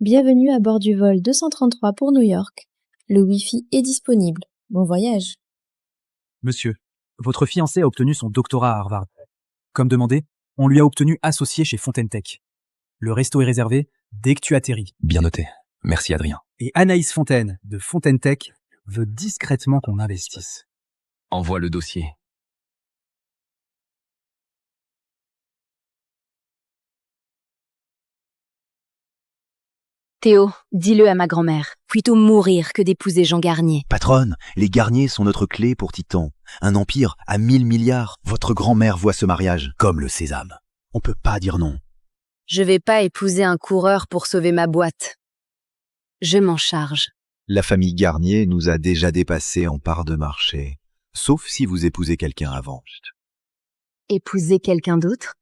Bienvenue à bord du vol 233 pour New York. Le Wi-Fi est disponible. Bon voyage. Monsieur, votre fiancé a obtenu son doctorat à Harvard. Comme demandé, on lui a obtenu associé chez Fontaine Tech. Le resto est réservé dès que tu atterris. Bien noté. Merci Adrien. Et Anaïs Fontaine, de Fontaine Tech, veut discrètement qu'on investisse. Envoie le dossier. Théo, dis-le à ma grand-mère. Plutôt mourir que d'épouser Jean Garnier. Patronne, les Garnier sont notre clé pour Titan. Un empire à 1000 milliards. Votre grand-mère voit ce mariage comme le sésame. On peut pas dire non. Je vais pas épouser un coureur pour sauver ma boîte. Je m'en charge. La famille Garnier nous a déjà dépassés en part de marché. Sauf si vous épousez quelqu'un avant. Épouser quelqu'un d'autre?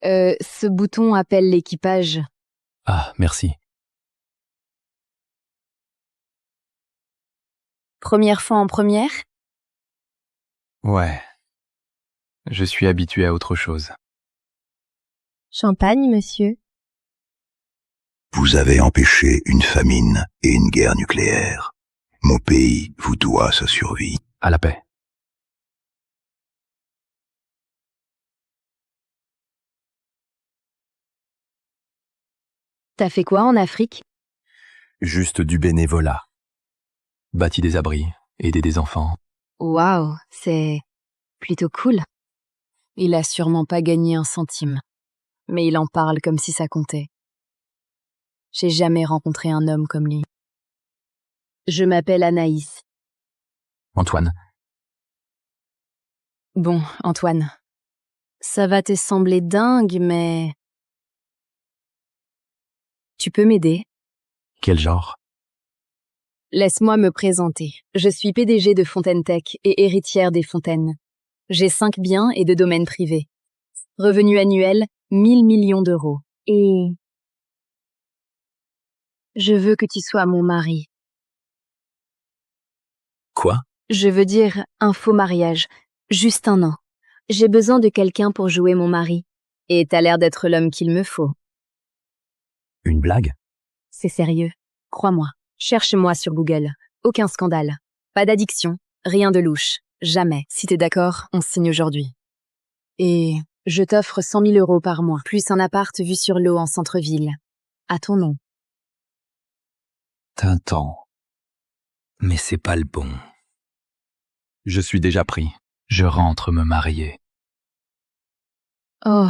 Ce bouton appelle l'équipage. Ah, merci. Première fois en première? Ouais. Je suis habitué à autre chose. Champagne, monsieur. Vous avez empêché une famine et une guerre nucléaire. Mon pays vous doit sa survie. À la paix. T'as fait quoi en Afrique? Juste du bénévolat. Bâti des abris, aider des enfants. Waouh, c'est plutôt cool. Il a sûrement pas gagné un centime. Mais il en parle comme si ça comptait. J'ai jamais rencontré un homme comme lui. Je m'appelle Anaïs. Antoine, Bon, Antoine. Ça va te sembler dingue, mais... Tu peux m'aider? quel genre? Laisse-moi me présenter. Je suis PDG de Fontaine Tech et héritière des Fontaines. J'ai 5 biens et 2 domaines privés. Revenu annuel, 1000 millions d'euros. Et... je veux que tu sois mon mari. Quoi? Je veux dire un faux mariage. Juste un an. J'ai besoin de quelqu'un pour jouer mon mari. Et t'as l'air d'être l'homme qu'il me faut. Une blague? C'est sérieux. Crois-moi. Cherche-moi sur Google. Aucun scandale. Pas d'addiction. Rien de louche. Jamais. Si t'es d'accord, on signe aujourd'hui. Et je t'offre 100 000 euros par mois, plus un appart vu sur l'eau en centre-ville. À ton nom. Tintant. Mais c'est pas le bon. Je suis déjà pris. Je rentre me marier. Oh,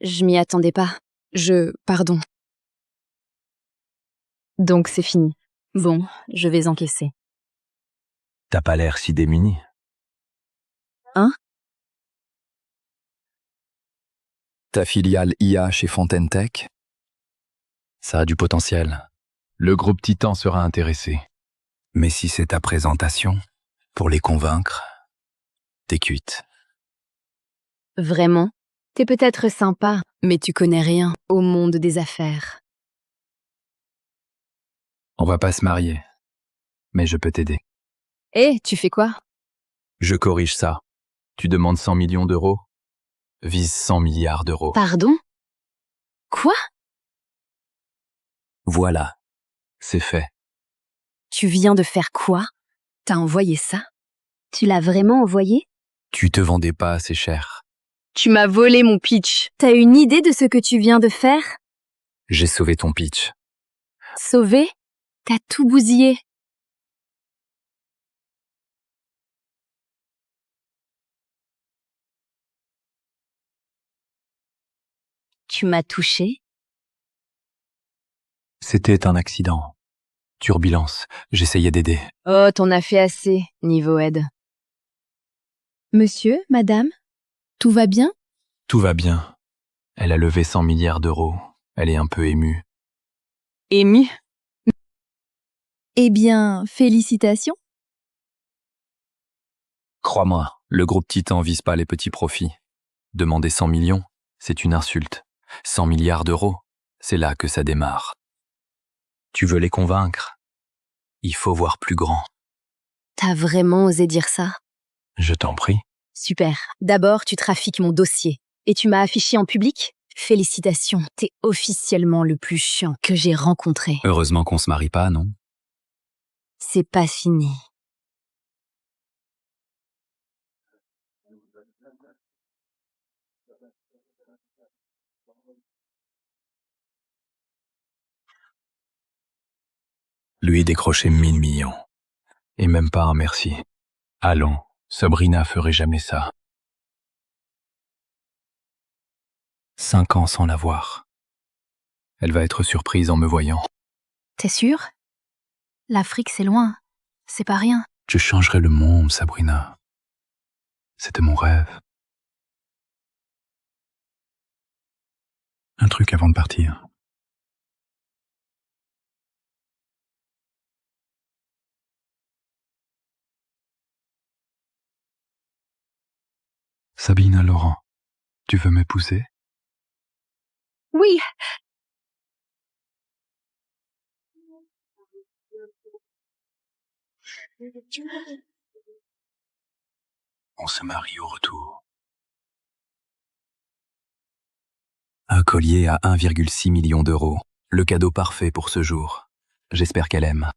je m'y attendais pas. Pardon. Donc c'est fini. Bon, je vais encaisser. T'as pas l'air si démuni. Hein? Ta filiale IA chez Fontaine Tech? Ça a du potentiel. Le groupe Titan sera intéressé. Mais si c'est ta présentation, pour les convaincre, t'es cuite. Vraiment? T'es peut-être sympa, mais tu connais rien au monde des affaires. On va pas se marier, mais je peux t'aider. Eh, tu fais quoi? Je corrige ça. Tu demandes 100 millions d'euros? Vise 100 milliards d'euros. Pardon? Quoi? Voilà, c'est fait. Tu viens de faire quoi? T'as envoyé ça? Tu l'as vraiment envoyé? Tu te vendais pas assez cher. Tu m'as volé mon pitch. T'as une idée de ce que tu viens de faire? J'ai sauvé ton pitch. Sauvé? T'as tout bousillé. Tu m'as touché? C'était un accident. Turbulence. J'essayais d'aider. Oh, t'en as fait assez, niveau aide. Monsieur, madame, tout va bien? Tout va bien. Elle a levé 100 milliards d'euros. Elle est un peu émue. Ému? Eh bien, félicitations. Crois-moi, le groupe Titan vise pas les petits profits. Demander 100 millions, c'est une insulte. 100 milliards d'euros, c'est là que ça démarre. Tu veux les convaincre? Il faut voir plus grand. T'as vraiment osé dire ça? Je t'en prie. Super. D'abord, tu trafiques mon dossier. Et tu m'as affiché en public? Félicitations, t'es officiellement le plus chiant que j'ai rencontré. Heureusement qu'on se marie pas, non? C'est pas fini. Lui décrocher 1000 millions. Et même pas un merci. Allons, Sabrina ferait jamais ça. 5 ans sans la voir. Elle va être surprise en me voyant. T'es sûr? L'Afrique, c'est loin. C'est pas rien. Je changerai le monde, Sabrina. C'était mon rêve. Un truc avant de partir. Sabina Laurent, tu veux m'épouser? Oui. On se marie au retour. Un collier à 1,6 million d'euros. Le cadeau parfait pour ce jour. J'espère qu'elle aime.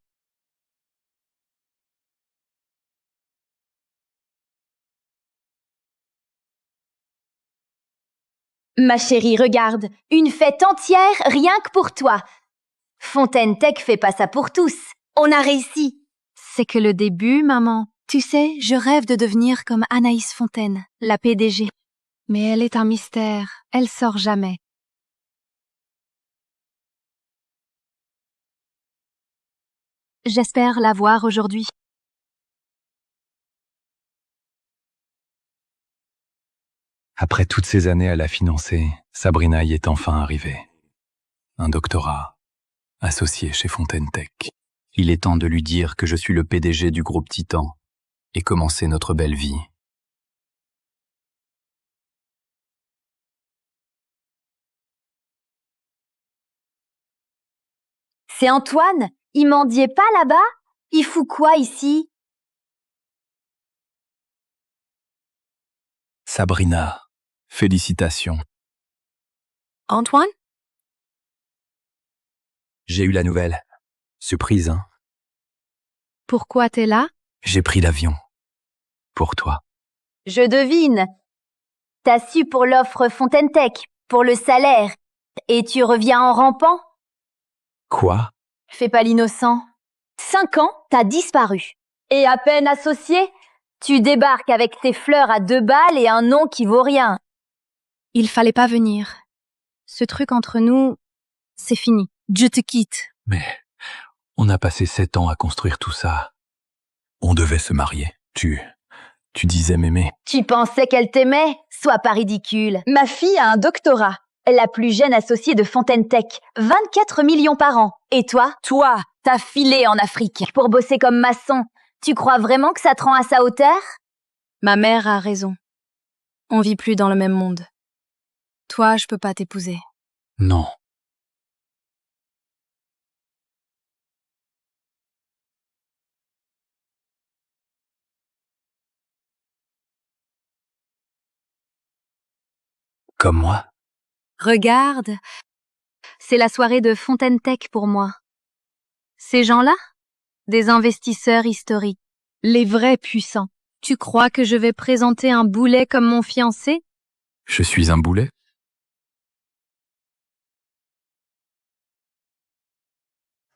Ma chérie, regarde, une fête entière rien que pour toi. Fontaine Tech fait pas ça pour tous. On a réussi. C'est que le début, maman. Tu sais, je rêve de devenir comme Anaïs Fontaine, la PDG. Mais elle est un mystère. Elle sort jamais. J'espère la voir aujourd'hui. Après toutes ces années à la financer, Sabrina y est enfin arrivée. Un doctorat, associé chez Fontaine Tech. Il est temps de lui dire que je suis le PDG du groupe Titan et commencer notre belle vie. C'est Antoine? Il mendiait pas là-bas? Il fout quoi ici? Sabrina, félicitations. Antoine? J'ai eu la nouvelle. Surprise, hein? Pourquoi t'es là? J'ai pris l'avion. Pour toi. Je devine. T'as su pour l'offre Fontaine Tech, pour le salaire, et tu reviens en rampant? Quoi? Fais pas l'innocent. 5 ans, t'as disparu. Et à peine associé, tu débarques avec tes fleurs à 2 balles et un nom qui vaut rien. Il fallait pas venir. Ce truc entre nous, c'est fini. Je te quitte. Mais on a passé 7 ans à construire tout ça. On devait se marier. Tu disais m'aimer. Tu pensais qu'elle t'aimait? Sois pas ridicule. Ma fille a un doctorat. La plus jeune associée de Fontaine Tech. 24 millions par an. Et toi? Toi, t'as filé en Afrique pour bosser comme maçon. Tu crois vraiment que ça te rend à sa hauteur? Ma mère a raison. On vit plus dans le même monde. Toi, je peux pas t'épouser. Non. Comme moi? Regarde, c'est la soirée de Fontaine Tech pour moi. Ces gens-là, des investisseurs historiques, les vrais puissants. Tu crois que je vais présenter un boulet comme mon fiancé? Je suis un boulet?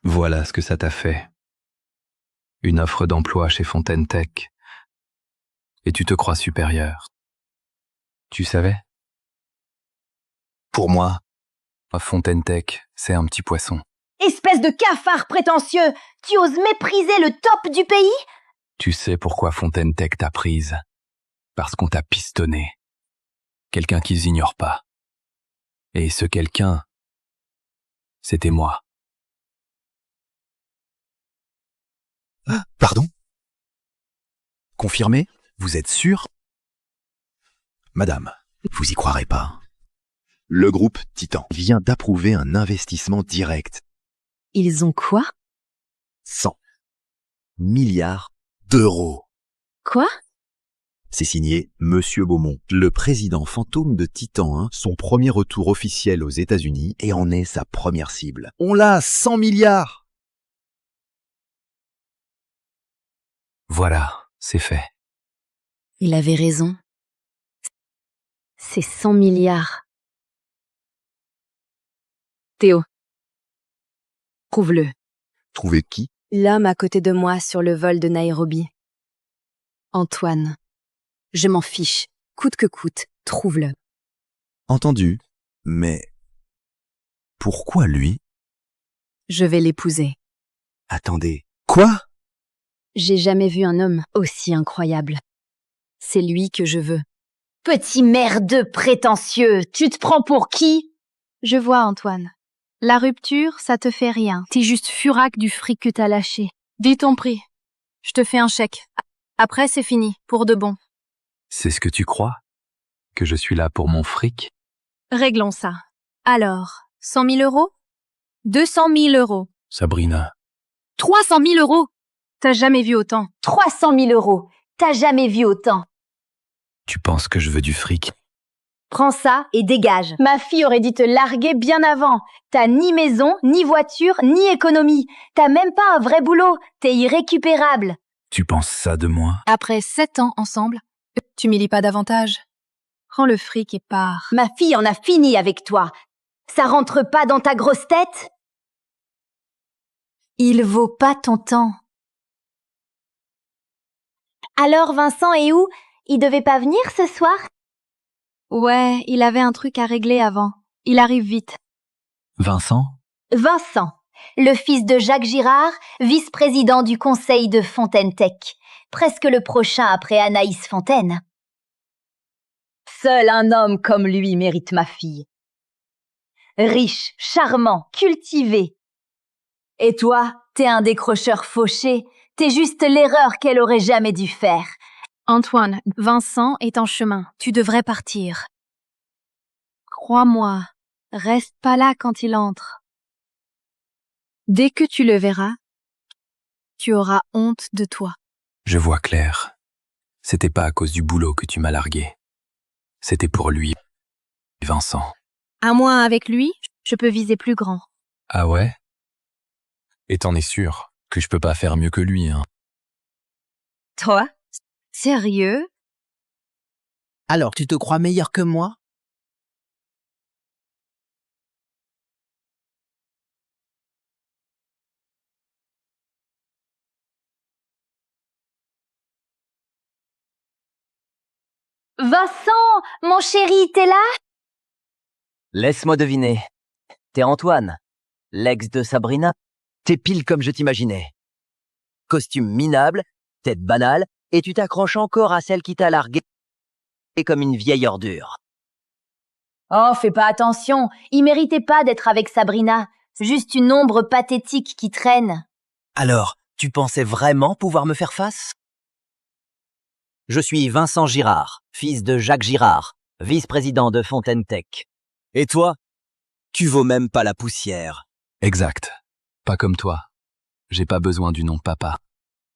Voilà ce que ça t'a fait. Une offre d'emploi chez Fontaine Tech. Et tu te crois supérieur. Tu savais? Pour moi, Fontaine Tech, c'est un petit poisson. Espèce de cafard prétentieux! Tu oses mépriser le top du pays? Tu sais pourquoi Fontaine Tech t'a prise? Parce qu'on t'a pistonné. Quelqu'un qu'ils ignorent pas. Et ce quelqu'un, c'était moi. Pardon? Confirmé? Vous êtes sûr? Madame, vous y croirez pas. Le groupe Titan vient d'approuver un investissement direct. Ils ont quoi? 100 milliards d'euros. Quoi? C'est signé Monsieur Beaumont, le président fantôme de Titan 1, son premier retour officiel aux États-Unis et en est sa première cible. On l'a à 100 milliards! Voilà, c'est fait. Il avait raison. C'est 100 milliards. Théo. Prouve-le. Trouver qui? L'homme à côté de moi sur le vol de Nairobi. Antoine. Je m'en fiche. Coûte que coûte, trouve-le. Entendu. Mais pourquoi lui? Je vais l'épouser. Attendez. Quoi? J'ai jamais vu un homme aussi incroyable. C'est lui que je veux. Petit merdeux prétentieux, tu te prends pour qui? Je vois, Antoine. La rupture, ça te fait rien. T'es juste furac du fric que t'as lâché. Dis ton prix. Je te fais un chèque. Après, c'est fini, pour de bon. C'est ce que tu crois? Que je suis là pour mon fric? Réglons ça. Alors, 100 000 euros? 200 000 euros. Sabrina. 300 000 euros? T'as jamais vu autant. 300 000 euros. T'as jamais vu autant. Tu penses que je veux du fric? Prends ça et dégage. Ma fille aurait dû te larguer bien avant. T'as ni maison, ni voiture, ni économie. T'as même pas un vrai boulot. T'es irrécupérable. Tu penses ça de moi? Après 7 ans ensemble, tu m'y lis pas davantage. Prends le fric et pars. Ma fille en a fini avec toi. Ça rentre pas dans ta grosse tête? Il vaut pas ton temps. Alors Vincent est où? Il devait pas venir ce soir? Ouais, il avait un truc à régler avant. Il arrive vite. Vincent? Vincent, le fils de Jacques Girard, vice-président du conseil de Fontaine Tech. Presque le prochain après Anaïs Fontaine. Seul un homme comme lui mérite ma fille. Riche, charmant, cultivé. Et toi, t'es un décrocheur fauché. T'es juste l'erreur qu'elle aurait jamais dû faire. Antoine, Vincent est en chemin. Tu devrais partir. Crois-moi, reste pas là quand il entre. Dès que tu le verras, tu auras honte de toi. Je vois clair. C'était pas à cause du boulot que tu m'as largué. C'était pour lui, Vincent. À moi, avec lui, je peux viser plus grand. Ah ouais? Et t'en es sûr que je peux pas faire mieux que lui, hein? Toi? Sérieux? Alors, tu te crois meilleur que moi? Vincent, mon chéri, t'es là? Laisse-moi deviner. T'es Antoine, l'ex de Sabrina. T'es pile comme je t'imaginais. Costume minable, tête banale, et tu t'accroches encore à celle qui t'a largué comme une vieille ordure. Oh, fais pas attention, il méritait pas d'être avec Sabrina. Juste une ombre pathétique qui traîne. Alors, tu pensais vraiment pouvoir me faire face? Je suis Vincent Girard, fils de Jacques Girard, vice-président de Fontaine Tech. Et toi? Tu vaux même pas la poussière. Exact. Pas comme toi. J'ai pas besoin du nom papa.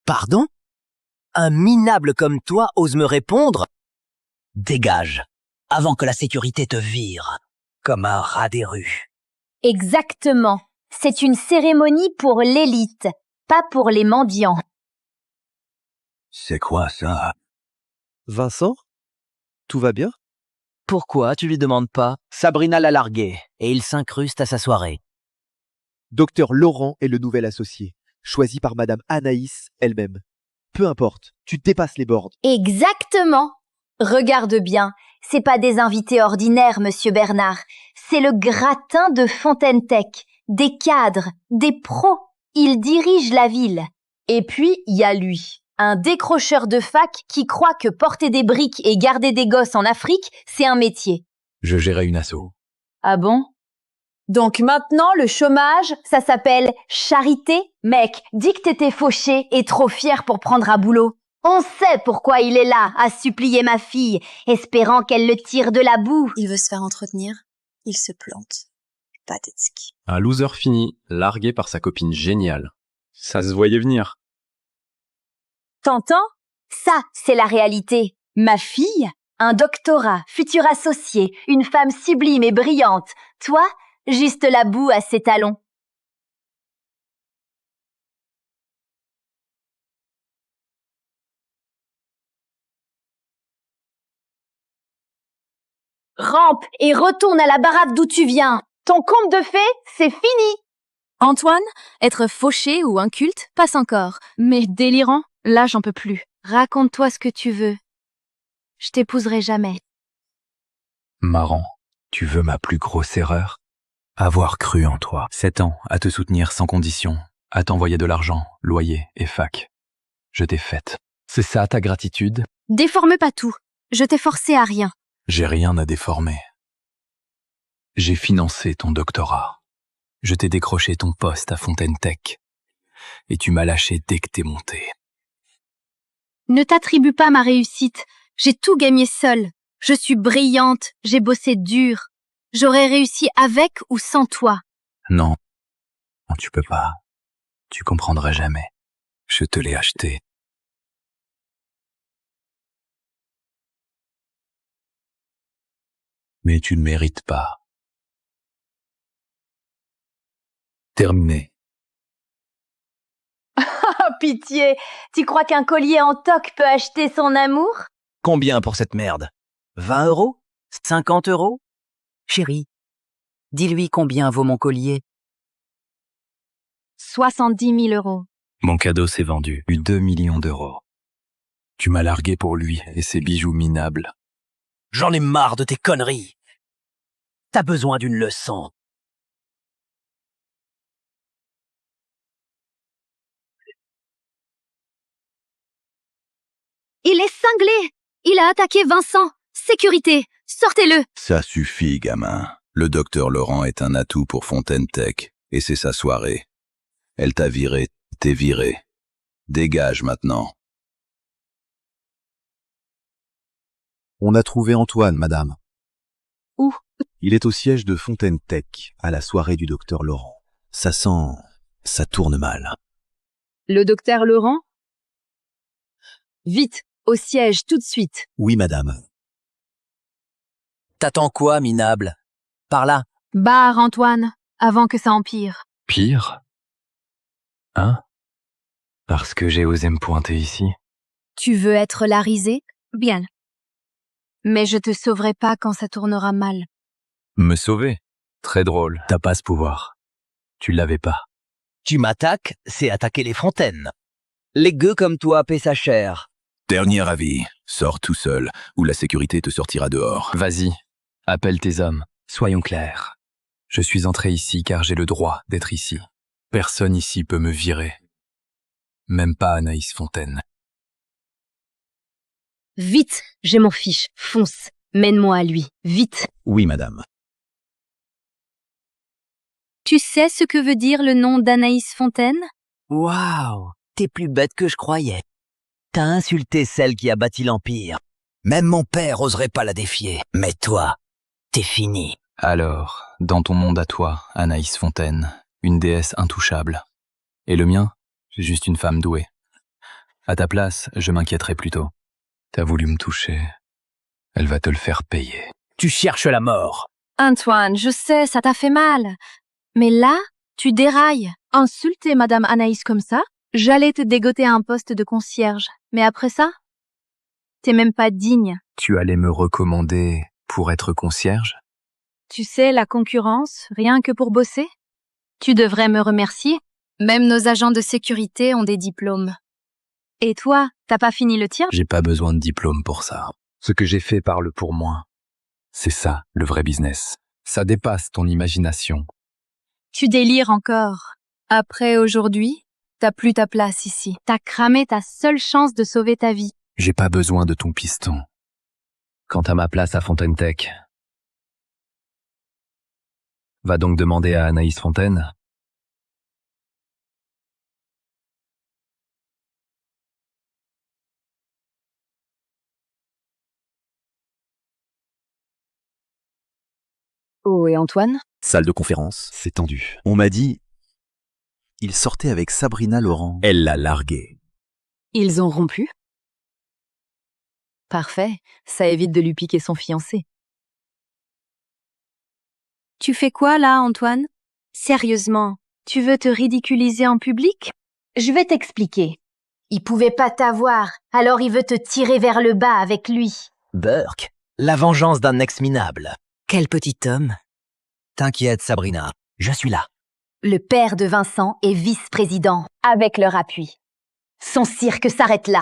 Pardon? Un minable comme toi ose me répondre? Dégage, avant que la sécurité te vire, comme un rat des rues. Exactement. C'est une cérémonie pour l'élite, pas pour les mendiants. C'est quoi ça? Vincent? Tout va bien? Pourquoi tu lui demandes pas? Sabrina l'a largué, et il s'incruste à sa soirée. Docteur Laurent est le nouvel associé, choisi par Madame Anaïs elle-même. Peu importe, tu dépasses les bornes. Exactement. Regarde bien, c'est pas des invités ordinaires, monsieur Bernard. C'est le gratin de Fontaine Tech, des cadres, des pros. Il dirige la ville. Et puis, il y a lui, un décrocheur de fac qui croit que porter des briques et garder des gosses en Afrique, c'est un métier. Je gérais une asso. Ah bon? Donc maintenant, le chômage, ça s'appelle charité? Mec, dis que t'étais fauché et trop fier pour prendre un boulot. On sait pourquoi il est là, à supplier ma fille, espérant qu'elle le tire de la boue. Il veut se faire entretenir, il se plante. Pathétique. Un loser fini, largué par sa copine géniale. Ça se voyait venir. T'entends? Ça, c'est la réalité. Ma fille, un doctorat, futur associé, une femme sublime et brillante. Toi, juste la boue à ses talons. Rampe et retourne à la baraque d'où tu viens. Ton conte de fées, c'est fini. Antoine, être fauché ou inculte passe encore. Mais délirant, là j'en peux plus. Raconte-toi ce que tu veux. Je t'épouserai jamais. Marrant. Tu veux ma plus grosse erreur? Avoir cru en toi. 7 ans à te soutenir sans condition, à t'envoyer de l'argent, loyer et fac. Je t'ai faite. C'est ça ta gratitude? Déforme pas tout. Je t'ai forcé à rien. J'ai rien à déformer. J'ai financé ton doctorat. Je t'ai décroché ton poste à Fontaine Tech. Et tu m'as lâché dès que t'es monté. Ne t'attribue pas ma réussite. J'ai tout gagné seule. Je suis brillante, j'ai bossé dur. J'aurais réussi avec ou sans toi. Non, tu peux pas. Tu comprendras jamais. Je te l'ai acheté. Mais tu ne mérites pas. Terminé. Oh, pitié. Tu crois qu'un collier en toc peut acheter son amour? Combien pour cette merde? 20 €? 50 €? Chérie, dis-lui combien vaut mon collier. 70 000 €. Mon cadeau s'est vendu. 2 millions d'euros. Tu m'as largué pour lui et ses bijoux minables. J'en ai marre de tes conneries. T'as besoin d'une leçon. Il est cinglé. Il a attaqué Vincent. Sécurité, sortez-le. Ça suffit, gamin. Le docteur Laurent est un atout pour Fontaine Tech, et c'est sa soirée. Elle t'a viré, t'es viré. Dégage maintenant. On a trouvé Antoine, madame. Où? Il est au siège de Fontaine Tech, à la soirée du docteur Laurent. Ça sent... ça tourne mal. Le docteur Laurent? Vite, au siège, tout de suite. Oui, madame. T'attends quoi, minable? Par là. Barre, Antoine, avant que ça empire. Pire? Hein? Parce que j'ai osé me pointer ici? Tu veux être la risée? Bien. Mais je te sauverai pas quand ça tournera mal. Me sauver? Très drôle. T'as pas ce pouvoir. Tu l'avais pas. Tu m'attaques, c'est attaquer les fontaines. Les gueux comme toi paient sa chair. Dernier avis, sors tout seul, ou la sécurité te sortira dehors. Vas-y, appelle tes hommes. Soyons clairs. Je suis entré ici car j'ai le droit d'être ici. Personne ici peut me virer. Même pas Anaïs Fontaine. Vite, j'ai mon fiche. Fonce. Mène-moi à lui. Vite. Oui, madame. Tu sais ce que veut dire le nom d'Anaïs Fontaine? Waouh, t'es plus bête que je croyais. T'as insulté celle qui a bâti l'Empire. Même mon père oserait pas la défier. Mais toi, t'es fini. Alors, dans ton monde à toi, Anaïs Fontaine, une déesse intouchable. Et le mien, juste une femme douée. À ta place, je m'inquiéterais plutôt. T'as voulu me toucher. Elle va te le faire payer. Tu cherches la mort. Antoine, je sais, ça t'a fait mal. Mais là, tu dérailles. Insulter Madame Anaïs comme ça? J'allais te dégoter à un poste de concierge. Mais après ça? T'es même pas digne. Tu allais me recommander pour être concierge? Tu sais, la concurrence, rien que pour bosser? Tu devrais me remercier. Même nos agents de sécurité ont des diplômes. Et toi, t'as pas fini le tien? J'ai pas besoin de diplôme pour ça. Ce que j'ai fait parle pour moi. C'est ça, le vrai business. Ça dépasse ton imagination. Tu délires encore. Après aujourd'hui, t'as plus ta place ici. T'as cramé ta seule chance de sauver ta vie. J'ai pas besoin de ton piston. Quant à ma place à Fontaine Tech, va donc demander à Anaïs Fontaine. Oh, et Antoine? Salle de conférence, c'est tendu. On m'a dit... il sortait avec Sabrina Laurent. Elle l'a largué. Ils ont rompu? Parfait, ça évite de lui piquer son fiancé. Tu fais quoi là, Antoine? Sérieusement, tu veux te ridiculiser en public? Je vais t'expliquer. Il pouvait pas t'avoir, alors il veut te tirer vers le bas avec lui. Burke, la vengeance d'un ex minable. Quel petit homme. T'inquiète, Sabrina, je suis là. Le père de Vincent est vice-président, avec leur appui. Son cirque s'arrête là.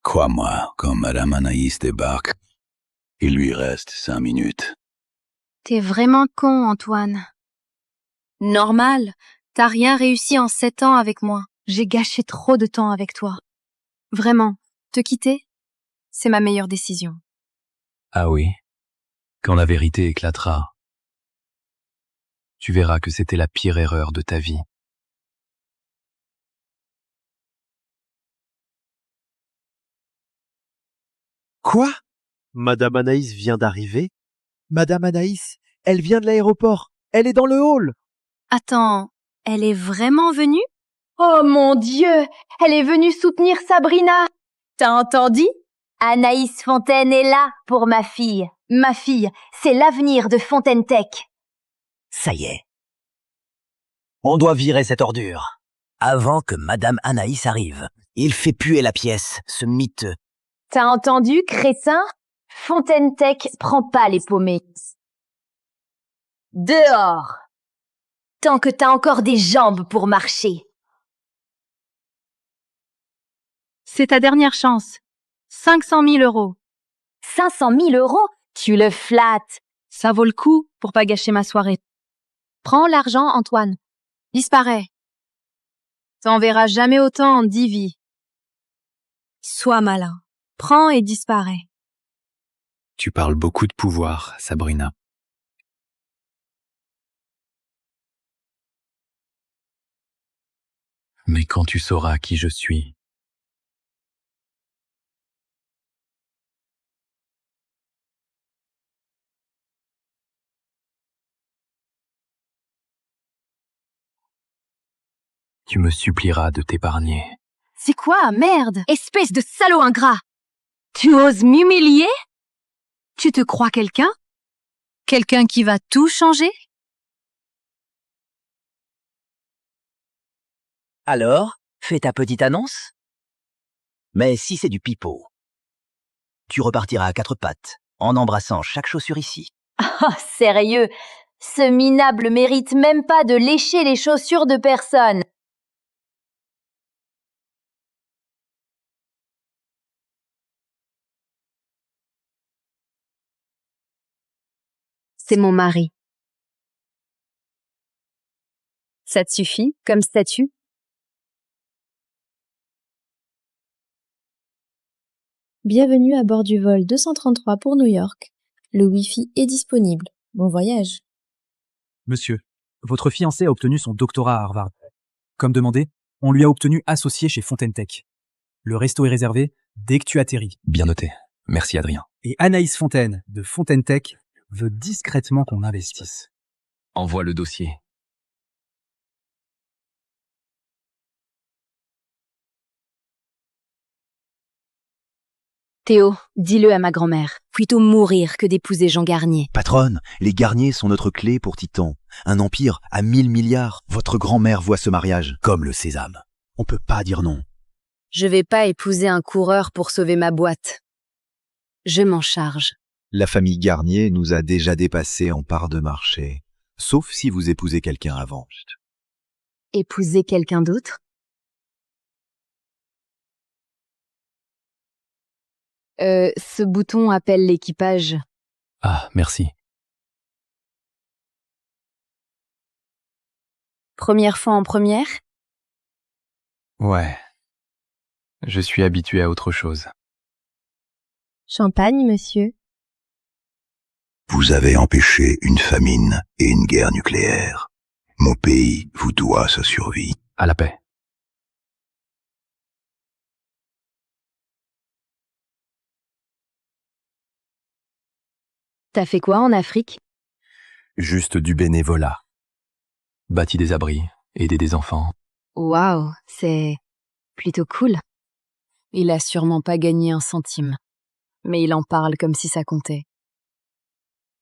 Crois-moi, quand Madame Anaïs débarque, il lui reste 5 minutes. T'es vraiment con, Antoine. Normal, t'as rien réussi en 7 ans avec moi. J'ai gâché trop de temps avec toi. Vraiment, te quitter, c'est ma meilleure décision. Ah oui, quand la vérité éclatera, tu verras que c'était la pire erreur de ta vie. Quoi? Madame Anaïs vient d'arriver? Madame Anaïs, elle vient de l'aéroport. Elle est dans le hall. Attends, elle est vraiment venue? Oh mon Dieu, elle est venue soutenir Sabrina. T'as entendu? Anaïs Fontaine est là pour ma fille. Ma fille, c'est l'avenir de Fontaine Tech. Ça y est. On doit virer cette ordure. Avant que Madame Anaïs arrive. Il fait puer la pièce, ce miteux. T'as entendu, crétin? Fontaine Tech prend pas les paumés. Dehors! Tant que t'as encore des jambes pour marcher. C'est ta dernière chance. 500 000 €. 500 000 €? Tu le flattes. Ça vaut le coup pour pas gâcher ma soirée. Prends l'argent, Antoine. Disparais. T'en verras jamais autant en 10 vies. Sois malin. Prends et disparais. Tu parles beaucoup de pouvoir, Sabrina. Mais quand tu sauras qui je suis, tu me supplieras de t'épargner. C'est quoi, merde? Espèce de salaud ingrat! Tu oses m'humilier? Tu te crois quelqu'un? Quelqu'un qui va tout changer? Alors, fais ta petite annonce. Mais si c'est du pipeau, tu repartiras à 4 pattes, en embrassant chaque chaussure ici. Ah, sérieux? Ce minable mérite même pas de lécher les chaussures de personne. C'est mon mari. Ça te suffit comme statut? Bienvenue à bord du vol 233 pour New York. Le Wi-Fi est disponible. Bon voyage. Monsieur, votre fiancé a obtenu son doctorat à Harvard. Comme demandé, on lui a obtenu associé chez Fontaine Tech. Le resto est réservé dès que tu atterris. Bien noté. Merci Adrien. Et Anaïs Fontaine, de Fontaine Tech, veut discrètement qu'on investisse. Envoie le dossier. Théo, dis-le à ma grand-mère. Plutôt mourir que d'épouser Jean Garnier. Patronne, les Garnier sont notre clé pour Titan. Un empire à 1000 milliards. Votre grand-mère voit ce mariage comme le sésame. On peut pas dire non. Je vais pas épouser un coureur pour sauver ma boîte. Je m'en charge. La famille Garnier nous a déjà dépassés en part de marché. Sauf si vous épousez quelqu'un avant. Épouser quelqu'un d'autre? Ce bouton appelle l'équipage. Ah, merci. Première fois en première? Ouais. Je suis habitué à autre chose. Champagne, monsieur. Vous avez empêché une famine et une guerre nucléaire. Mon pays vous doit sa survie. À la paix. T'as fait quoi en Afrique? Juste du bénévolat. Bâti des abris, aider des enfants. Waouh, c'est plutôt cool. Il a sûrement pas gagné un centime. mais il en parle comme si ça comptait.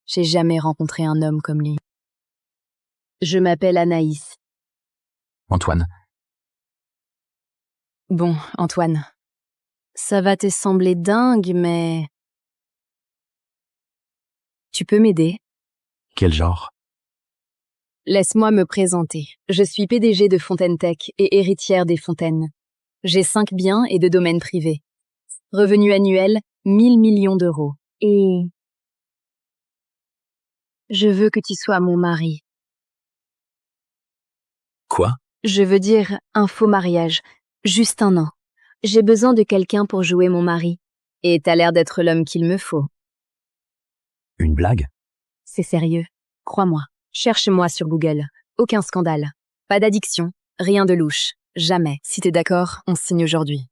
J'ai jamais rencontré un homme comme lui. Je m'appelle Anaïs. Antoine, Bon, Antoine, ça va te sembler dingue, mais... Tu peux m'aider? quel genre? Laisse-moi me présenter. Je suis PDG de Fontaine Tech et héritière des Fontaines. J'ai 5 biens et 2 domaines privés. Revenu annuel, 1000 millions d'euros. Et... je veux que tu sois mon mari. Quoi? Je veux dire un faux mariage. Juste un an. J'ai besoin de quelqu'un pour jouer mon mari. Et t'as l'air d'être l'homme qu'il me faut. Une blague? C'est sérieux. Crois-moi. Cherche-moi sur Google. Aucun scandale. Pas d'addiction. Rien de louche. Jamais. Si t'es d'accord, on signe aujourd'hui.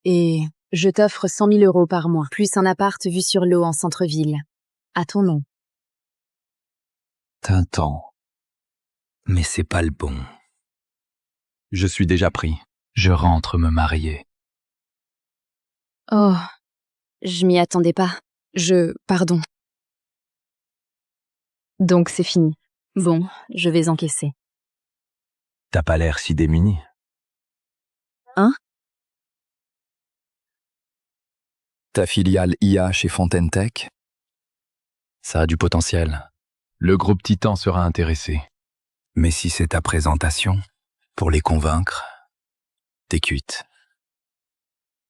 Et je t'offre 100 000 euros par mois, plus un appart vu sur l'eau en centre-ville. À ton nom. Tintin. Mais c'est pas le bon. Je suis déjà pris. Je rentre me marier. Oh, je m'y attendais pas. Pardon. Donc c'est fini. Bon, je vais encaisser. T'as pas l'air si démuni. Hein? Ta filiale IA chez Fontaine Tech? Ça a du potentiel. Le groupe Titan sera intéressé. Mais si c'est ta présentation, pour les convaincre, t'es cuite.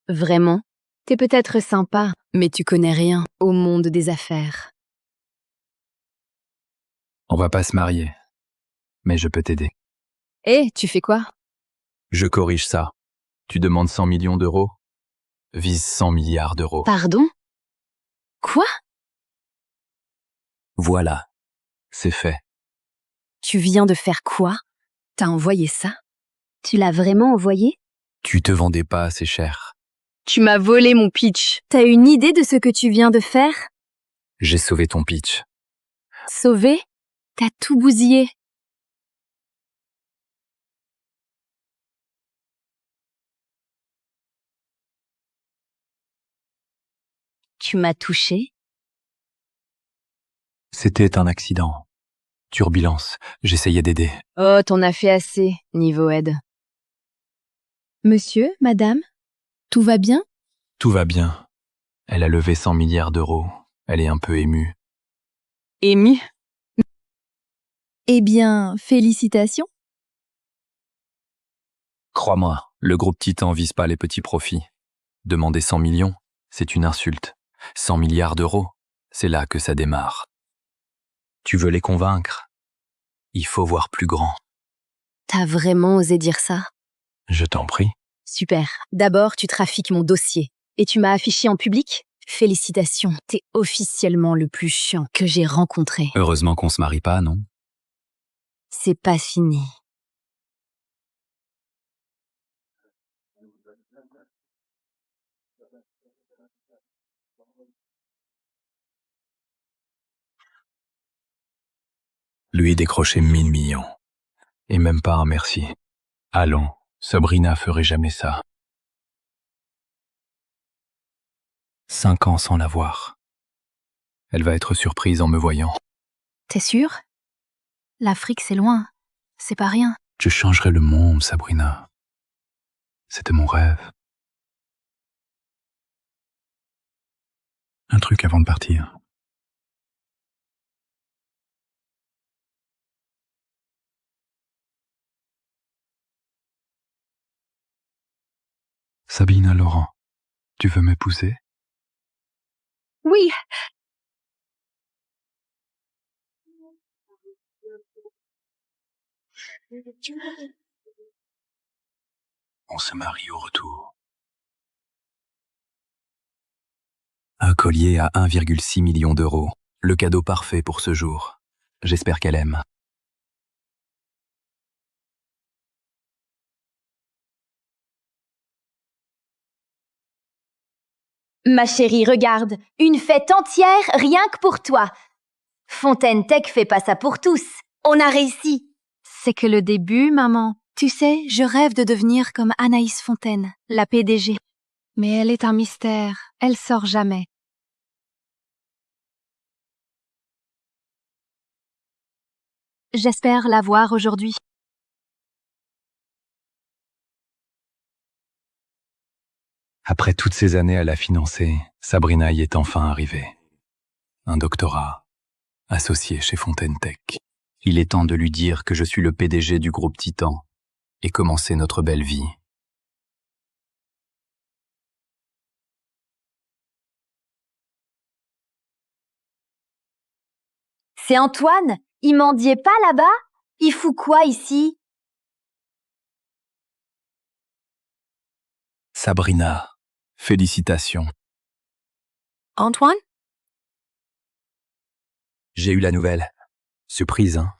Vraiment? T'es peut-être sympa, mais tu connais rien au monde des affaires. On va pas se marier, mais je peux t'aider. Tu fais quoi? Je corrige ça. Tu demandes 100 millions d'euros? Vise 100 milliards d'euros. Pardon? Quoi? Voilà, c'est fait. Tu viens de faire quoi? T'as envoyé ça? Tu l'as vraiment envoyé? Tu te vendais pas assez cher. Tu m'as volé mon pitch. T'as une idée de ce que tu viens de faire? J'ai sauvé ton pitch. Sauvé? T'as tout bousillé. Tu m'as touché? C'était un accident. Turbulence, j'essayais d'aider. Oh, t'en as fait assez, niveau aide. Monsieur, madame, tout va bien? Tout va bien. Elle a levé 100 milliards d'euros. Elle est un peu émue. Émue? Eh bien, félicitations. Crois-moi, le groupe Titan vise pas les petits profits. Demander 100 millions, c'est une insulte. 100 milliards d'euros, c'est là que ça démarre. Tu veux les convaincre? Il faut voir plus grand. T'as vraiment osé dire ça? Je t'en prie. Super. D'abord, tu trafiques mon dossier. Et tu m'as affiché en public? Félicitations, t'es officiellement le plus chiant que j'ai rencontré. Heureusement qu'on se marie pas, non? C'est pas fini. Lui décrocher 1000 millions. Et même pas un merci. Allons, Sabrina ferait jamais ça. 5 ans sans la voir. Elle va être surprise en me voyant. T'es sûr? L'Afrique, c'est loin. C'est pas rien. Je changerai le monde, Sabrina. C'était mon rêve. Un truc avant de partir. Sabina Laurent, tu veux m'épouser? Oui. On se marie au retour. Un collier à 1,6 million d'euros. Le cadeau parfait pour ce jour. J'espère qu'elle aime. Ma chérie, regarde, une fête entière rien que pour toi. Fontaine Tech fait pas ça pour tous. On a réussi. C'est que le début, maman. Tu sais, je rêve de devenir comme Anaïs Fontaine, la PDG. Mais elle est un mystère. Elle sort jamais. J'espère la voir aujourd'hui. Après toutes ces années à la financer, Sabrina y est enfin arrivée. Un doctorat, associé chez Fontaine Tech. Il est temps de lui dire que je suis le PDG du groupe Titan et commencer notre belle vie. C'est Antoine? Il mendiait pas là-bas? Il fout quoi ici? Sabrina, félicitations. Antoine? J'ai eu la nouvelle. Surprise, hein?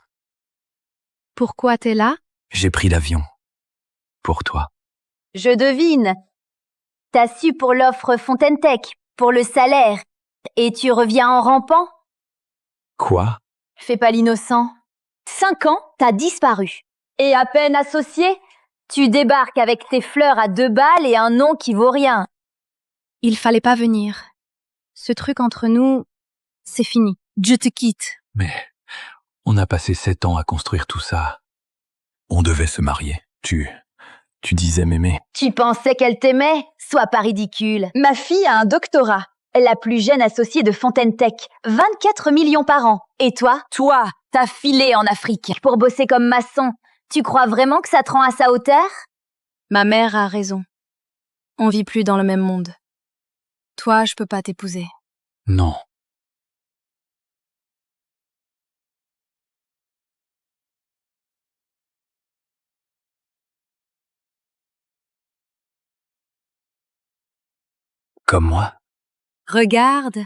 Pourquoi t'es là? J'ai pris l'avion. Pour toi. Je devine. T'as su pour l'offre Fontaine Tech, pour le salaire, et tu reviens en rampant? Quoi? Fais pas l'innocent. 5 ans, t'as disparu. Et à peine associé, tu débarques avec tes fleurs à 2 balles et un nom qui vaut rien. Il fallait pas venir. Ce truc entre nous, c'est fini. Je te quitte. Mais on a passé 7 ans à construire tout ça. On devait se marier. Tu disais m'aimer. Tu pensais qu'elle t'aimait? Sois pas ridicule. Ma fille a un doctorat. La plus jeune associée de Fontaine Tech. 24 millions par an. Et toi? Toi, t'as filé en Afrique pour bosser comme maçon. Tu crois vraiment que ça te rend à sa hauteur? Ma mère a raison. On vit plus dans le même monde. Toi, je peux pas t'épouser. Non. Comme moi? Regarde,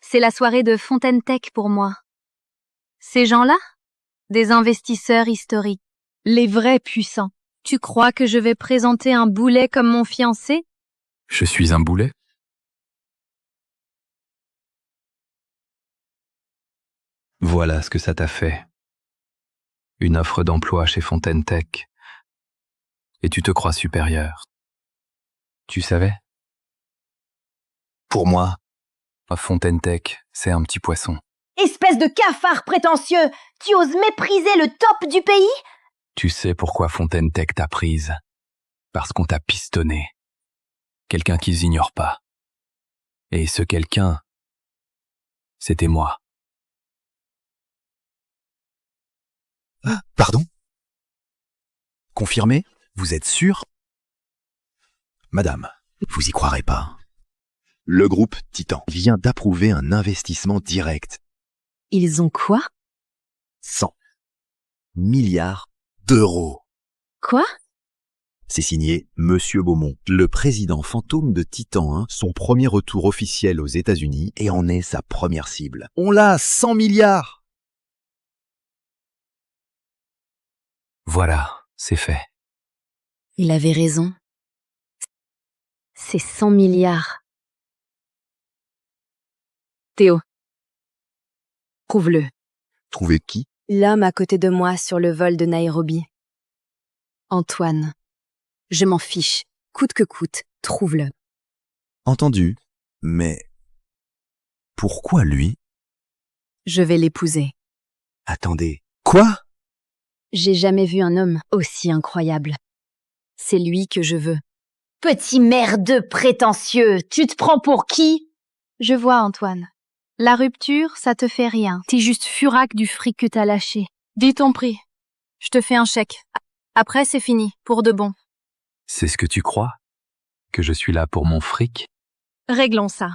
c'est la soirée de Fontaine Tech pour moi. Ces gens-là, des investisseurs historiques, les vrais puissants. Tu crois que je vais présenter un boulet comme mon fiancé? Je suis un boulet? Voilà ce que ça t'a fait. Une offre d'emploi chez Fontaine Tech. Et tu te crois supérieur. Tu savais? Pour moi, Fontaine Tech, c'est un petit poisson. Espèce de cafard prétentieux! Tu oses mépriser le top du pays? Tu sais pourquoi Fontaine Tech t'a prise? Parce qu'on t'a pistonné. Quelqu'un qu'ils ignorent pas. Et ce quelqu'un, c'était moi. Pardon? Confirmé? Vous êtes sûr? Madame, vous y croirez pas. Le groupe Titan vient d'approuver un investissement direct. Ils ont quoi? 100 milliards d'euros. Quoi? C'est signé Monsieur Beaumont, le président fantôme de Titan 1, son premier retour officiel aux États-Unis et en est sa première cible. On l'a à 100 milliards! Voilà, c'est fait. Il avait raison. C'est 100 milliards. Théo. Prouve-le. Trouver qui? L'homme à côté de moi sur le vol de Nairobi. Antoine. Je m'en fiche. Coûte que coûte, trouve-le. Entendu. Mais pourquoi lui? Je vais l'épouser. Attendez. Quoi? J'ai jamais vu un homme aussi incroyable. C'est lui que je veux. Petit merdeux prétentieux, tu te prends pour qui? Je vois, Antoine. La rupture, ça te fait rien. T'es juste furac du fric que t'as lâché. Dis ton prix. Je te fais un chèque. Après, c'est fini, pour de bon. C'est ce que tu crois? Que je suis là pour mon fric? Réglons ça.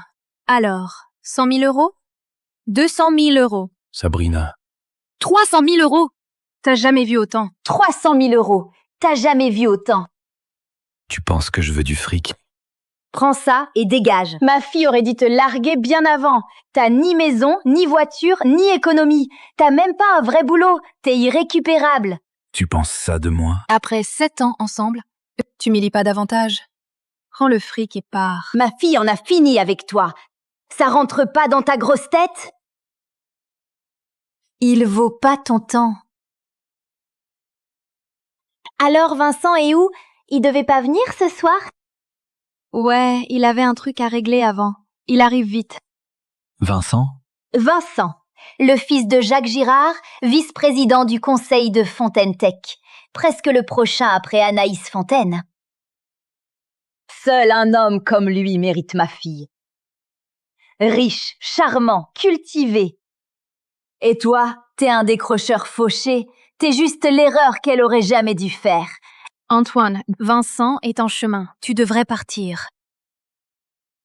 Alors, 100 000 euros? 200 000 euros. Sabrina. 300 000 euros? T'as jamais vu autant. 300 000 euros. T'as jamais vu autant. Tu penses que je veux du fric? Prends ça et dégage. Ma fille aurait dû te larguer bien avant. T'as ni maison, ni voiture, ni économie. T'as même pas un vrai boulot. T'es irrécupérable. Tu penses ça de moi? Après 7 ans ensemble, tu m'y lis pas davantage. Prends le fric et pars. Ma fille en a fini avec toi. Ça rentre pas dans ta grosse tête? Il vaut pas ton temps. Alors Vincent est où? Il devait pas venir ce soir? Ouais, il avait un truc à régler avant. Il arrive vite. Vincent? Vincent, le fils de Jacques Girard, vice-président du conseil de Fontaine Tech, presque le prochain après Anaïs Fontaine. Seul un homme comme lui mérite ma fille. Riche, charmant, cultivé. Et toi, t'es un décrocheur fauché, t'es juste l'erreur qu'elle aurait jamais dû faire. Antoine, Vincent est en chemin. Tu devrais partir.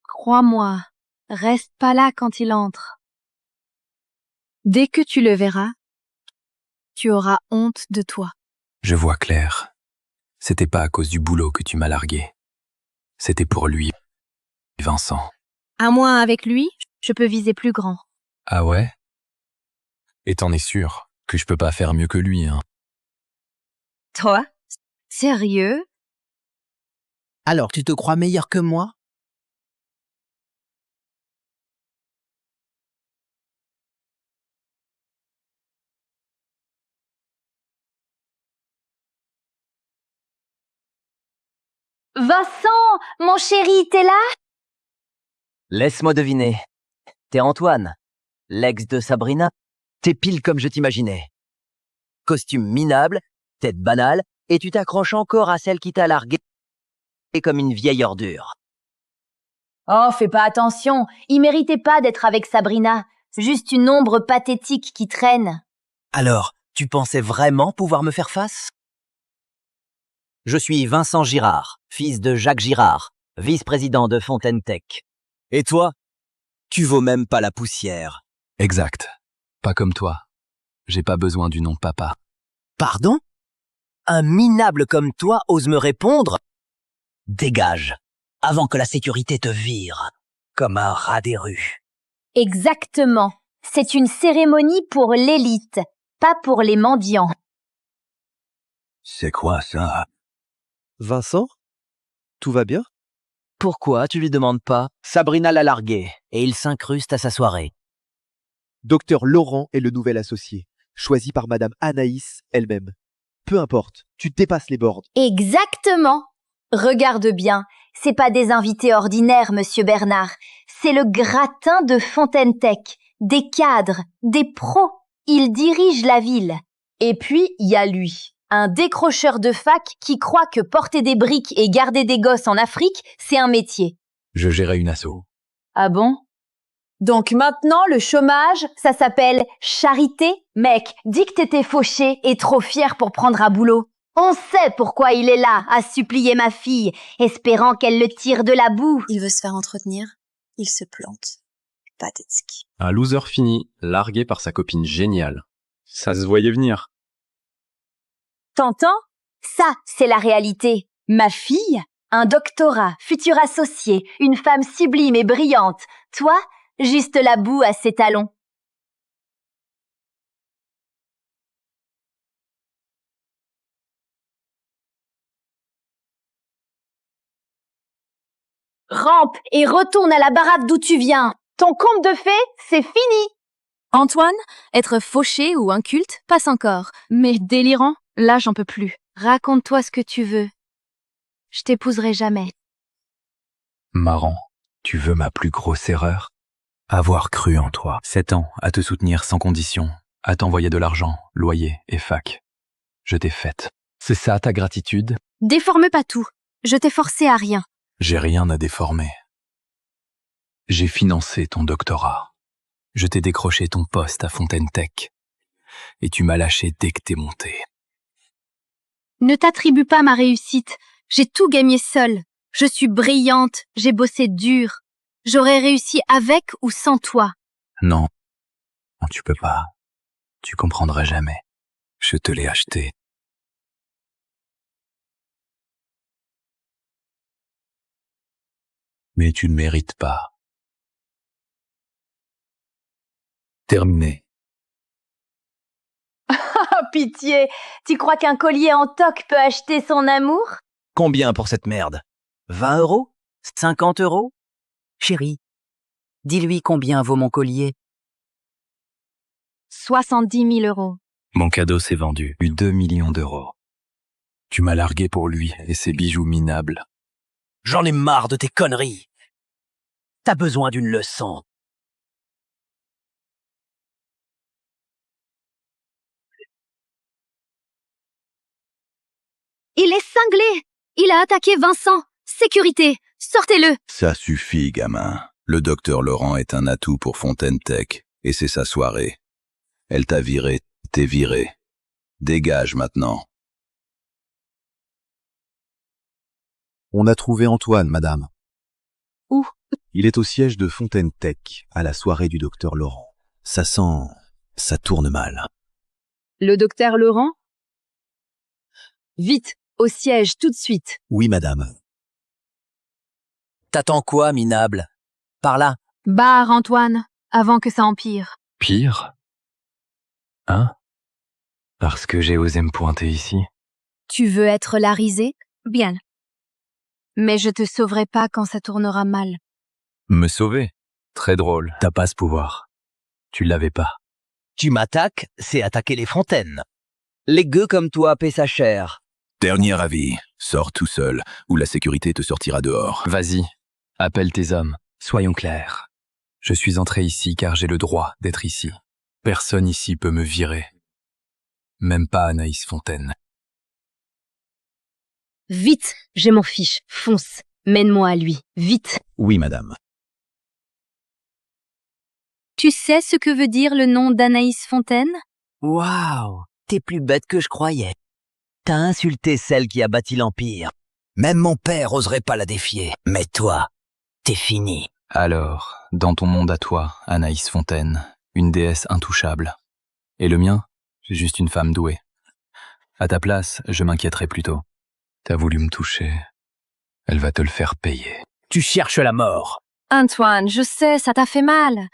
Crois-moi, reste pas là quand il entre. Dès que tu le verras, tu auras honte de toi. Je vois clair. C'était pas à cause du boulot que tu m'as largué. C'était pour lui, Vincent. À moi, avec lui, je peux viser plus grand. Ah ouais? Et t'en es sûr que je peux pas faire mieux que lui, hein? Toi? Sérieux? Alors tu te crois meilleur que moi? Vincent, mon chéri, t'es là? Laisse-moi deviner. T'es Antoine, l'ex de Sabrina. T'es pile comme je t'imaginais. Costume minable, tête banale, et tu t'accroches encore à celle qui t'a largué comme une vieille ordure. Oh, fais pas attention, il méritait pas d'être avec Sabrina. Juste une ombre pathétique qui traîne. Alors, tu pensais vraiment pouvoir me faire face? Je suis Vincent Girard, fils de Jacques Girard, vice-président de Fontaine Tech. Et toi? Tu vaux même pas la poussière. Exact. Pas comme toi. J'ai pas besoin du nom de papa. Pardon? Un minable comme toi ose me répondre? Dégage, avant que la sécurité te vire, comme un rat des rues. Exactement. C'est une cérémonie pour l'élite, pas pour les mendiants. C'est quoi ça? Vincent? Tout va bien? Pourquoi tu lui demandes pas? Sabrina l'a largué, et il s'incruste à sa soirée. Docteur Laurent est le nouvel associé, choisi par Madame Anaïs elle-même. Peu importe, tu dépasses les bornes. Exactement. Regarde bien, c'est pas des invités ordinaires, monsieur Bernard. C'est le gratin de Fontaine Tech, des cadres, des pros. Il dirige la ville. Et puis, il y a lui, un décrocheur de fac qui croit que porter des briques et garder des gosses en Afrique, c'est un métier. Je gérais une asso. Ah bon? Donc maintenant, le chômage, ça s'appelle charité? Mec, dis que t'étais fauché et trop fier pour prendre un boulot. On sait pourquoi il est là, à supplier ma fille, espérant qu'elle le tire de la boue. Il veut se faire entretenir, il se plante. Pathétique. Un loser fini, largué par sa copine géniale. Ça se voyait venir. T'entends? Ça, c'est la réalité. Ma fille, un doctorat, futur associé, une femme sublime et brillante. Toi, juste la boue à ses talons. Rampe et retourne à la baraque d'où tu viens. Ton conte de fées, c'est fini. Antoine, être fauché ou inculte, passe encore. Mais délirant, là j'en peux plus. Raconte-toi ce que tu veux. Je t'épouserai jamais. Marrant. Tu veux ma plus grosse erreur? Avoir cru en toi. 7 ans à te soutenir sans condition, à t'envoyer de l'argent, loyer et fac. Je t'ai faite. C'est ça ta gratitude? Déforme pas tout. Je t'ai forcé à rien. J'ai rien à déformer. J'ai financé ton doctorat. Je t'ai décroché ton poste à Fontaine Tech. Et tu m'as lâché dès que t'es monté. Ne t'attribue pas ma réussite. J'ai tout gagné seule. Je suis brillante, j'ai bossé dur. J'aurais réussi avec ou sans toi. Non, tu peux pas. Tu comprendrais jamais. Je te l'ai acheté. Mais tu ne mérites pas. Terminé. Oh, pitié. Tu crois qu'un collier en toc peut acheter son amour? Combien pour cette merde? 20 €? 50 €? Chérie, dis-lui combien vaut mon collier. 70 000 €. Mon cadeau s'est vendu. 2 millions d'euros. Tu m'as largué pour lui et ses bijoux minables. J'en ai marre de tes conneries. T'as besoin d'une leçon. Il est cinglé. Il a attaqué Vincent. Sécurité, sortez-le. Ça suffit, gamin. Le docteur Laurent est un atout pour Fontaine Tech, et c'est sa soirée. Elle t'a viré, t'es viré. Dégage maintenant. On a trouvé Antoine, madame. Où? Il est au siège de Fontaine Tech, à la soirée du docteur Laurent. Ça tourne mal. Le docteur Laurent? Vite, au siège, tout de suite. Oui, madame. T'attends quoi, minable? Par là. Barre, Antoine, avant que ça empire. Pire? Hein? Parce que j'ai osé me pointer ici? Tu veux être la risée? Bien. Mais je te sauverai pas quand ça tournera mal. Me sauver? Très drôle. T'as pas ce pouvoir. Tu l'avais pas. Tu m'attaques, c'est attaquer les fontaines. Les gueux comme toi paient sa chair. Dernier avis, sors tout seul, ou la sécurité te sortira dehors. Vas-y, appelle tes hommes. Soyons clairs. Je suis entré ici car j'ai le droit d'être ici. Personne ici peut me virer. Même pas Anaïs Fontaine. Vite, j'ai mon fiche. Fonce. Mène-moi à lui. Vite. Oui, madame. Tu sais ce que veut dire le nom d'Anaïs Fontaine? Waouh, t'es plus bête que je croyais. T'as insulté celle qui a bâti l'Empire. Même mon père oserait pas la défier. Mais toi, t'es fini. Alors, dans ton monde à toi, Anaïs Fontaine, une déesse intouchable. Et le mien, c'est juste une femme douée. À ta place, je m'inquiéterais plutôt. T'as voulu me toucher. Elle va te le faire payer. Tu cherches la mort. Antoine, je sais, ça t'a fait mal.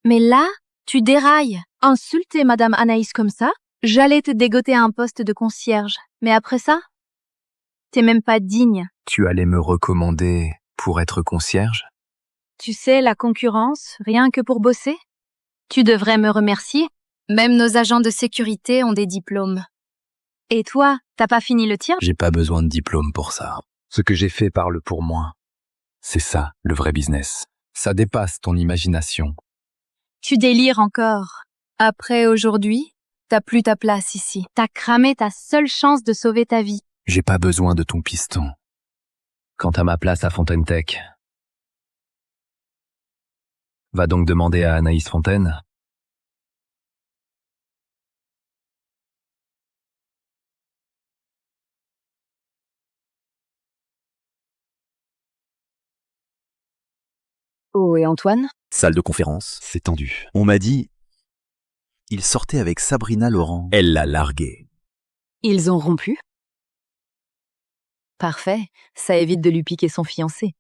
Mais là, tu dérailles. Insulter Madame Anaïs comme ça? J'allais te dégoter à un poste de concierge. Mais après ça? T'es même pas digne. Tu allais me recommander pour être concierge? Tu sais, la concurrence, rien que pour bosser? Tu devrais me remercier. Même nos agents de sécurité ont des diplômes. Et toi, t'as pas fini le tien? J'ai pas besoin de diplôme pour ça. Ce que j'ai fait parle pour moi. C'est ça, le vrai business. Ça dépasse ton imagination. Tu délires encore. Après aujourd'hui, t'as plus ta place ici. T'as cramé ta seule chance de sauver ta vie. J'ai pas besoin de ton piston. Quant à ma place à Fontaine Tech, va donc demander à Anaïs Fontaine. Oh, et Antoine? Salle de conférence, c'est tendu. On m'a dit... Il sortait avec Sabrina Laurent. Elle l'a largué. Ils ont rompu? Parfait, ça évite de lui piquer son fiancé.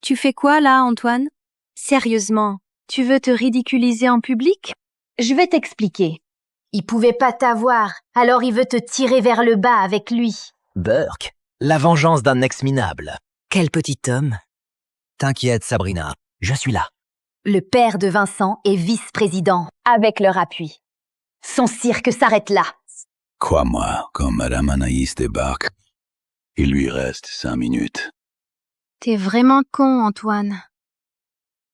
Tu fais quoi là, Antoine? Sérieusement, tu veux te ridiculiser en public? Je vais t'expliquer. Il pouvait pas t'avoir, alors il veut te tirer vers le bas avec lui. Burke, la vengeance d'un ex minable. Quel petit homme. T'inquiète, Sabrina, je suis là. Le père de Vincent est vice-président, avec leur appui. Son cirque s'arrête là. Crois-moi, quand Madame Anaïs débarque, il lui reste 5 minutes. T'es vraiment con, Antoine.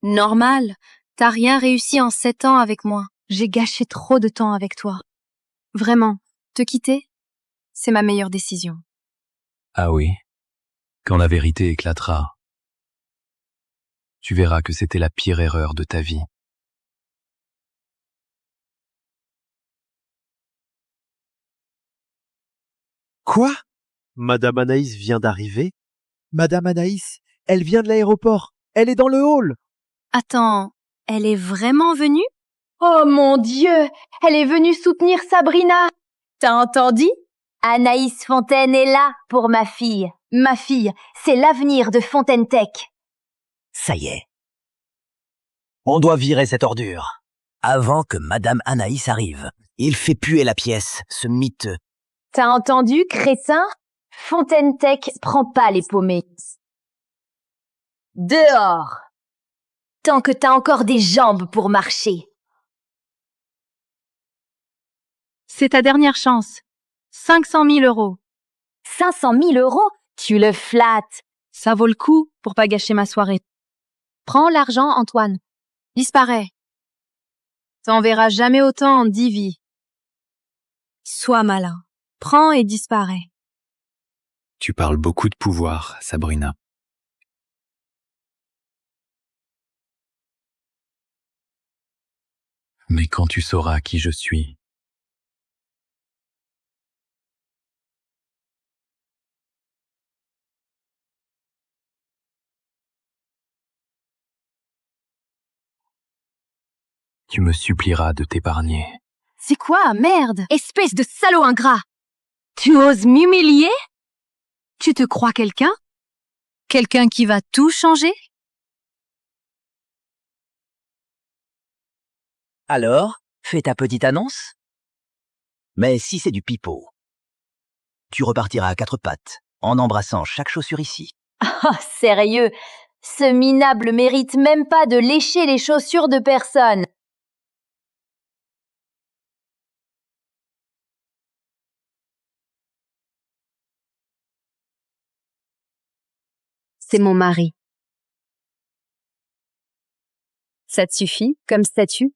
Normal, t'as rien réussi en 7 ans avec moi. J'ai gâché trop de temps avec toi. Vraiment, te quitter, c'est ma meilleure décision. Ah oui? Quand la vérité éclatera, tu verras que c'était la pire erreur de ta vie. Quoi? Madame Anaïs vient d'arriver? Madame Anaïs, elle vient de l'aéroport. Elle est dans le hall. Attends, elle est vraiment venue? Oh mon Dieu, elle est venue soutenir Sabrina. T'as entendu? Anaïs Fontaine est là pour ma fille. Ma fille, c'est l'avenir de Fontaine Tech. Ça y est. On doit virer cette ordure. Avant que Madame Anaïs arrive. Il fait puer la pièce, ce miteux. T'as entendu, crétin? Fontaine Tech prend pas les paumés. Dehors! Tant que t'as encore des jambes pour marcher. C'est ta dernière chance. 500 000 €. 500 000 €? Tu le flattes. Ça vaut le coup pour pas gâcher ma soirée. Prends l'argent, Antoine. Disparais. T'en verras jamais autant en 10 vies. Sois malin. prends et disparais. Tu parles beaucoup de pouvoir, Sabrina. Mais quand tu sauras qui je suis, tu me supplieras de t'épargner. C'est quoi, merde? Espèce de salaud ingrat! Tu oses m'humilier? Tu te crois quelqu'un? Quelqu'un qui va tout changer? Alors, fais ta petite annonce. Mais si c'est du pipeau, tu repartiras à quatre pattes, en embrassant chaque chaussure ici. Oh, sérieux, ce minable mérite même pas de lécher les chaussures de personne. C'est mon mari. Ça te suffit comme statut?